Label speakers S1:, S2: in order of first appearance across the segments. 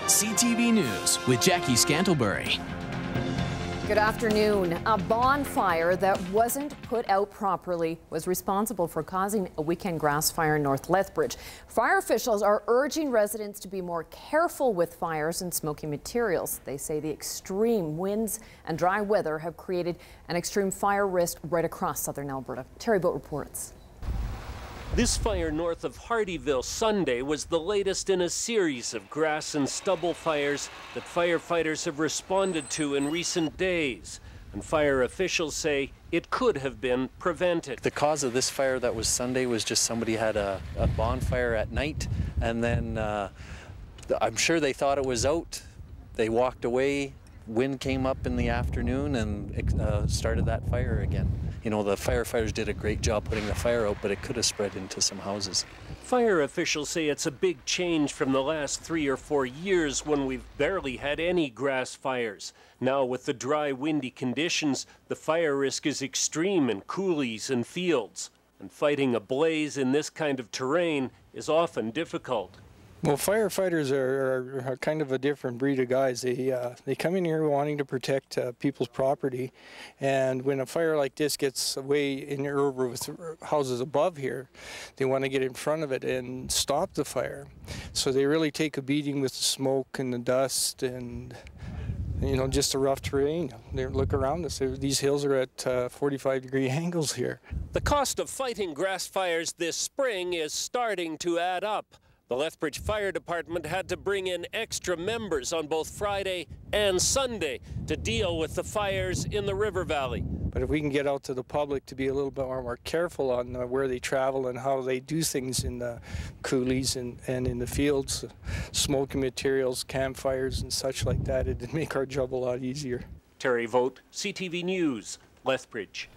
S1: CTV News with Jackie Scantlebury.
S2: Good afternoon. A bonfire that wasn't put out properly was responsible for causing a weekend grass fire in North Lethbridge. Fire officials are urging residents to be more careful with fires and smoky materials. They say the extreme winds and dry weather have created an extreme fire risk right across southern Alberta. Terry Boat reports.
S3: This fire north of Hardyville Sunday was the latest in a series of grass and stubble fires that firefighters have responded to in recent days. And fire officials say it could have been prevented.
S4: The cause of this fire that was Sunday was just somebody had a bonfire at night, and then I'm sure they thought it was out. They walked away, wind came up in the afternoon and started that fire again. You know, the firefighters did a great job putting the fire out, but it could have spread into some houses.
S3: Fire officials say it's a big change from the last 3 or 4 years when we've barely had any grass fires. Now with the dry, windy conditions, the fire risk is extreme in coulees and fields. And fighting a blaze in this kind of terrain is often difficult.
S5: Well, firefighters are kind of a different breed of guys. They come in here wanting to protect people's property, and when a fire like this gets away in over with houses above here, they want to get in front of it and stop the fire. So they really take a beating with the smoke and the dust and, you know, just the rough terrain. They look around us. These hills are at 45-degree angles here.
S3: The cost of fighting grass fires this spring is starting to add up. The Lethbridge Fire Department had to bring in extra members on both Friday and Sunday to deal with the fires in the river valley.
S5: But if we can get out to the public to be a little bit more careful on where they travel and how they do things in the coulees and in the fields, smoky materials, campfires and such like that, it'd make our job a lot easier.
S3: Terry Vogt, CTV News, Lethbridge.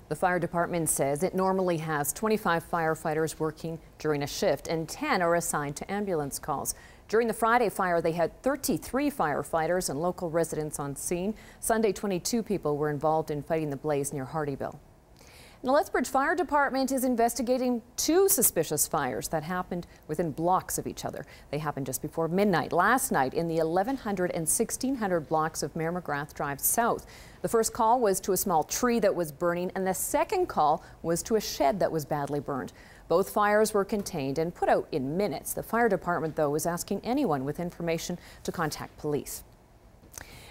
S2: The fire department says it normally has 25 firefighters working during a shift, and 10 are assigned to ambulance calls. During the Friday fire, they had 33 firefighters and local residents on scene. Sunday, 22 people were involved in fighting the blaze near Hardyville. The Lethbridge Fire Department is investigating 2 suspicious fires that happened within blocks of each other. They happened just before midnight last night in the 1100 and 1600 blocks of Mayor McGrath Drive South. The first call was to a small tree that was burning, and the second call was to a shed that was badly burned. Both fires were contained and put out in minutes. The fire department, though, is asking anyone with information to contact police.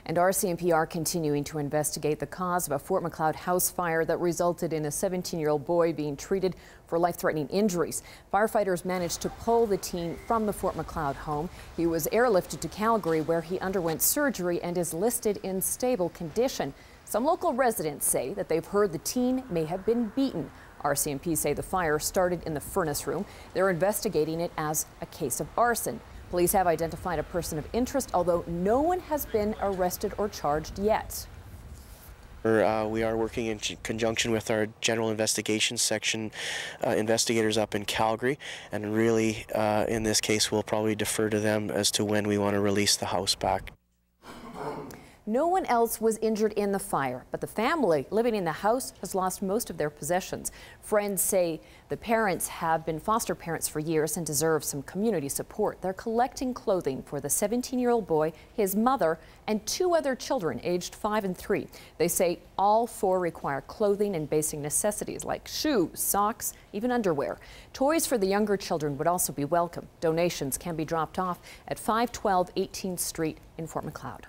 S2: And RCMP are continuing to investigate the cause of a Fort Macleod house fire that resulted in a 17-year-old boy being treated for life-threatening injuries. Firefighters managed to pull the teen from the Fort Macleod home. He was airlifted to Calgary, where he underwent surgery and is listed in stable condition. Some local residents say that they've heard the teen may have been beaten. RCMP say the fire started in the furnace room. They're investigating it as a case of arson. Police have identified a person of interest, although no one has been arrested or charged yet.
S6: We are working in conjunction with our General Investigations Section investigators up in Calgary, and really in this case we'll probably defer to them as to when we want to release the house back.
S2: No one else was injured in the fire, but the family living in the house has lost most of their possessions. Friends say the parents have been foster parents for years and deserve some community support. They're collecting clothing for the 17-year-old boy, his mother, and 2 other children aged 5 and 3. They say all 4 require clothing and basic necessities like shoes, socks, even underwear. Toys for the younger children would also be welcome. Donations can be dropped off at 512 18th Street in Fort Macleod.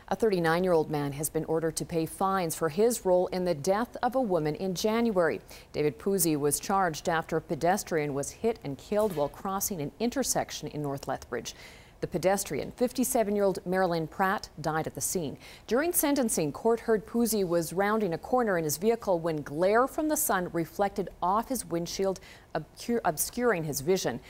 S2: A 39-year-old man has been ordered to pay fines for his role in the death of a woman in January. David Pusey was charged after a pedestrian was hit and killed while crossing an intersection in North Lethbridge. The pedestrian, 57-year-old Marilyn Pratt, died at the scene. During sentencing, court heard Pusey was rounding a corner in his vehicle when glare from the sun reflected off his windshield, obscuring his vision.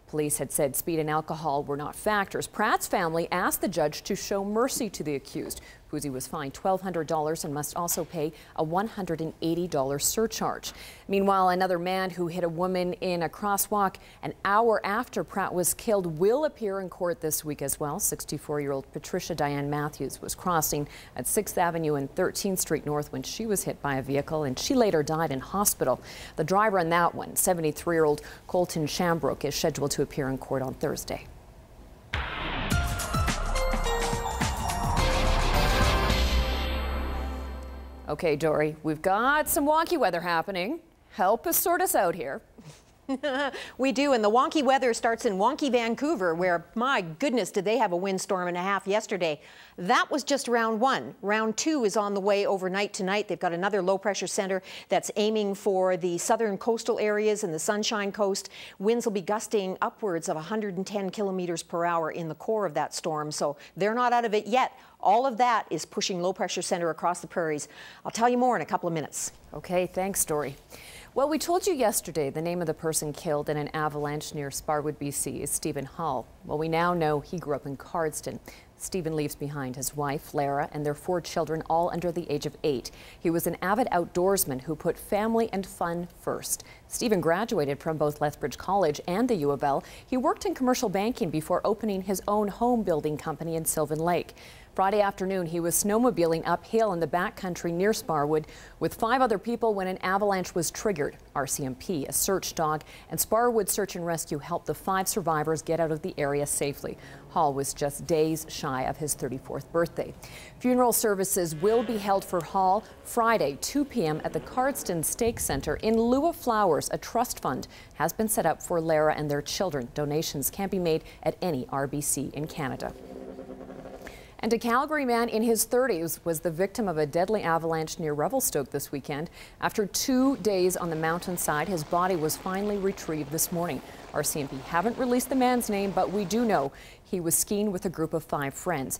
S2: Police had said speed and alcohol were not factors. Pratt's family asked the judge to show mercy to the accused. Pusey was fined $1,200 and must also pay a $180 surcharge. Meanwhile, another man who hit a woman in a crosswalk an hour after Pratt was killed will appear in court this week as well. 64-year-old Patricia Diane Matthews was crossing at 6th Avenue and 13th Street North when she was hit by a vehicle, and she later died in hospital. The driver in that one, 73-year-old Colton Shambrook, is scheduled to appear in court on Thursday. Okay, Dory, we've got some wonky weather happening. Help us sort us out here.
S7: We do, and the wonky weather starts in wonky Vancouver, where, my goodness, did they have a windstorm and a half yesterday. That was just round one. Round two is on the way overnight tonight. They've got another low-pressure center that's aiming for the southern coastal areas and the Sunshine Coast. Winds will be gusting upwards of 110 kilometers per hour in the core of that storm, so they're not out of it yet. All of that is pushing low-pressure center across the prairies. I'll tell you more in a couple of minutes.
S2: Okay, thanks, Dory. Well, we told you yesterday the name of the person killed in an avalanche near Sparwood, BC is Stephen Hall. Well, we now know he grew up in Cardston. Stephen leaves behind his wife, Lara, and their 4 children, all under the age of 8. He was an avid outdoorsman who put family and fun first. Stephen graduated from both Lethbridge College and the U of L. He worked in commercial banking before opening his own home building company in Sylvan Lake. Friday afternoon, he was snowmobiling uphill in the backcountry near Sparwood with 5 other people when an avalanche was triggered. RCMP, a search dog, and Sparwood Search and Rescue helped the 5 survivors get out of the area safely. Hall was just days shy of his 34th birthday. Funeral services will be held for Hall Friday, 2 p.m. at the Cardston Stake Centre. In lieu of flowers, a trust fund has been set up for Lara and their children. Donations can be made at any RBC in Canada. And a Calgary man in his 30s was the victim of a deadly avalanche near Revelstoke this weekend. After 2 days on the mountainside, his body was finally retrieved this morning. RCMP haven't released the man's name, but we do know he was skiing with a group of 5 friends.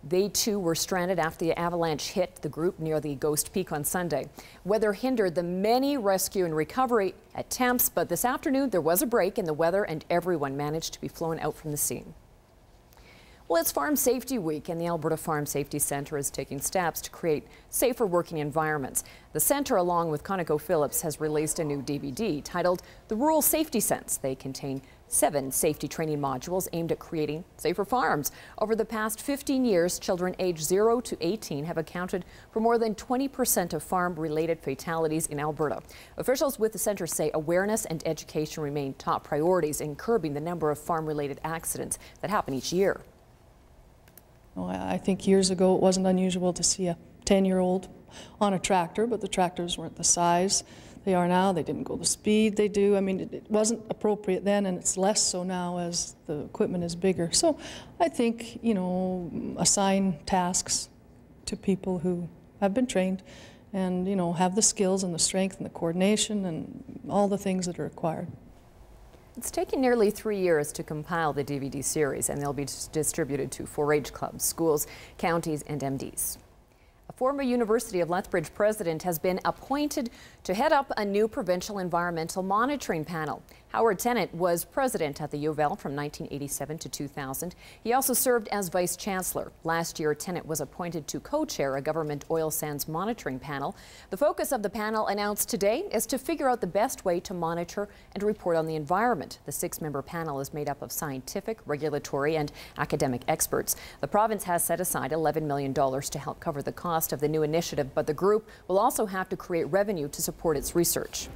S2: They too were stranded after the avalanche hit the group near the Ghost Peak on Sunday. Weather hindered the many rescue and recovery attempts, but this afternoon there was a break in the weather and everyone managed to be flown out from the scene. Well, it's Farm Safety Week, and the Alberta Farm Safety Centre is taking steps to create safer working environments. The centre, along with ConocoPhillips, has released a new DVD titled The Rural Safety Sense. They contain 7 safety training modules aimed at creating safer farms. Over the past 15 years, children aged 0 to 18 have accounted for more than 20% of farm-related fatalities in Alberta. Officials with the centre say awareness and education remain top priorities in curbing the number of farm-related accidents that happen each year.
S8: I think years ago it wasn't unusual to see a 10-year-old on a tractor, but the tractors weren't the size they are now. They didn't go the speed they do. I mean, it wasn't appropriate then, and it's less so now as the equipment is bigger. So I think, you know, assign tasks to people who have been trained and, you know, have the skills and the strength and the coordination and all the things that are required.
S2: It's taken nearly 3 years to compile the DVD series, and they'll be distributed to 4-H clubs, schools, counties, and MDs. A former University of Lethbridge president has been appointed to head up a new provincial environmental monitoring panel. Howard Tennant was president at the U of L from 1987 to 2000. He also served as vice chancellor. Last year, Tennant was appointed to co-chair a government oil sands monitoring panel. The focus of the panel announced today is to figure out the best way to monitor and report on the environment. The 6-member panel is made up of scientific, regulatory, and academic experts. The province has set aside $11 million to help cover the cost of the new initiative, but the group will also have to create revenue to support its research.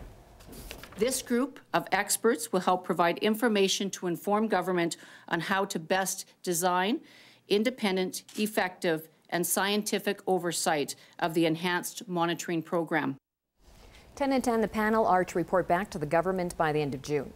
S9: This group of experts will help provide information to inform government on how to best design independent, effective, and scientific oversight of the enhanced monitoring program.
S2: Tennant and the panel are to report back to the government by the end of June.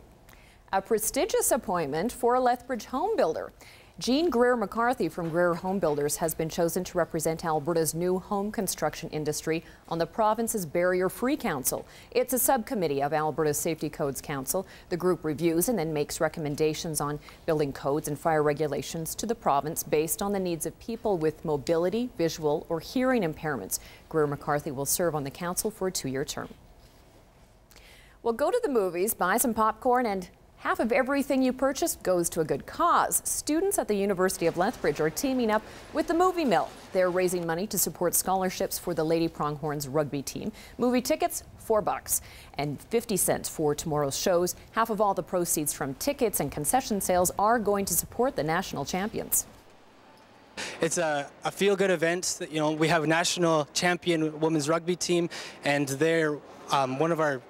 S2: A prestigious appointment for a Lethbridge home builder. Jean Greer-McCarthy from Greer Home Builders has been chosen to represent Alberta's new home construction industry on the province's Barrier-Free Council. It's a subcommittee of Alberta's Safety Codes Council. The group reviews and then makes recommendations on building codes and fire regulations to the province based on the needs of people with mobility, visual, or hearing impairments. Greer-McCarthy will serve on the council for a 2-year term. Well, go to the movies, buy some popcorn, and half of everything you purchase goes to a good cause. Students at the University of Lethbridge are teaming up with the Movie Mill. They're raising money to support scholarships for the Lady Pronghorns rugby team. Movie tickets, $4 and 50 cents for tomorrow's shows. Half of all the proceeds from tickets and concession sales are going to support the national champions.
S10: It's a feel-good event. You know, we have a national champion women's rugby team, and they're one of our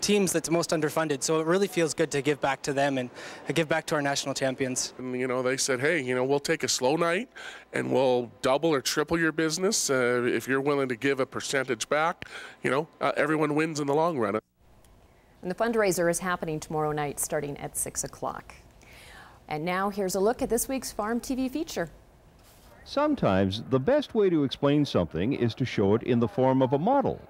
S10: teams that's most underfunded. So it really feels good to give back to them and give back to our national champions.
S11: And, you know, they said, hey, you know, we'll take a slow night and we'll double or triple your business if you're willing to give a percentage back. You know, everyone wins in the long run.
S2: And the fundraiser is happening tomorrow night starting at 6 o'clock. And now here's a look at this week's Farm TV feature.
S12: Sometimes the best way to explain something is to show it in the form of a model.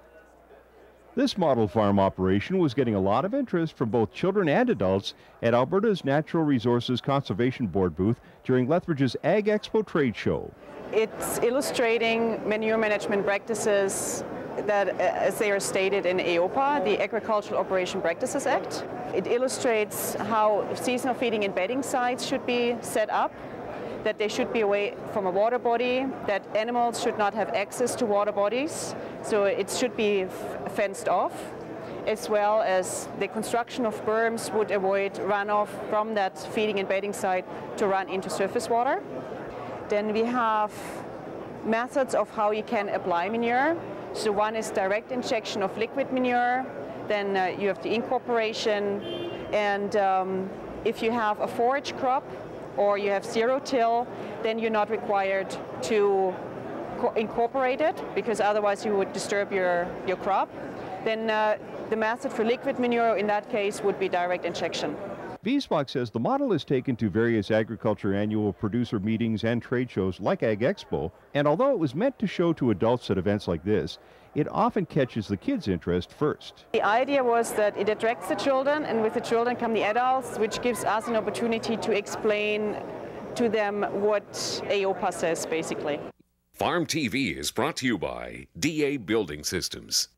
S12: This model farm operation was getting a lot of interest from both children and adults at Alberta's Natural Resources Conservation Board booth during Lethbridge's Ag Expo trade show.
S13: It's illustrating manure management practices that, as they are stated in AOPA, the Agricultural Operation Practices Act. It illustrates how seasonal feeding and bedding sites should be set up, that they should be away from a water body, that animals should not have access to water bodies, so it should be fenced off, as well as the construction of berms would avoid runoff from that feeding and bedding site to run into surface water. Then we have methods of how you can apply manure. So one is direct injection of liquid manure, then you have the incorporation, and if you have a forage crop, or you have zero-till, then you're not required to incorporate it, because otherwise you would disturb your crop. Then the method for liquid manure in that case would be direct injection.
S12: Wiesbach says the model is taken to various agriculture annual producer meetings and trade shows like Ag Expo, and although it was meant to show to adults at events like this, it often catches the kids' interest first.
S13: The idea was that it attracts the children, and with the children come the adults, which gives us an opportunity to explain to them what AOPA says, basically.
S14: Farm TV is brought to you by DA Building Systems.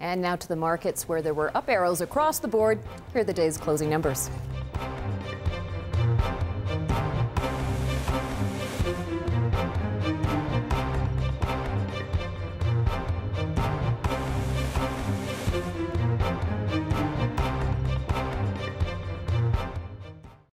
S2: And now to the markets, where there were up arrows across the board. Here are the day's closing numbers.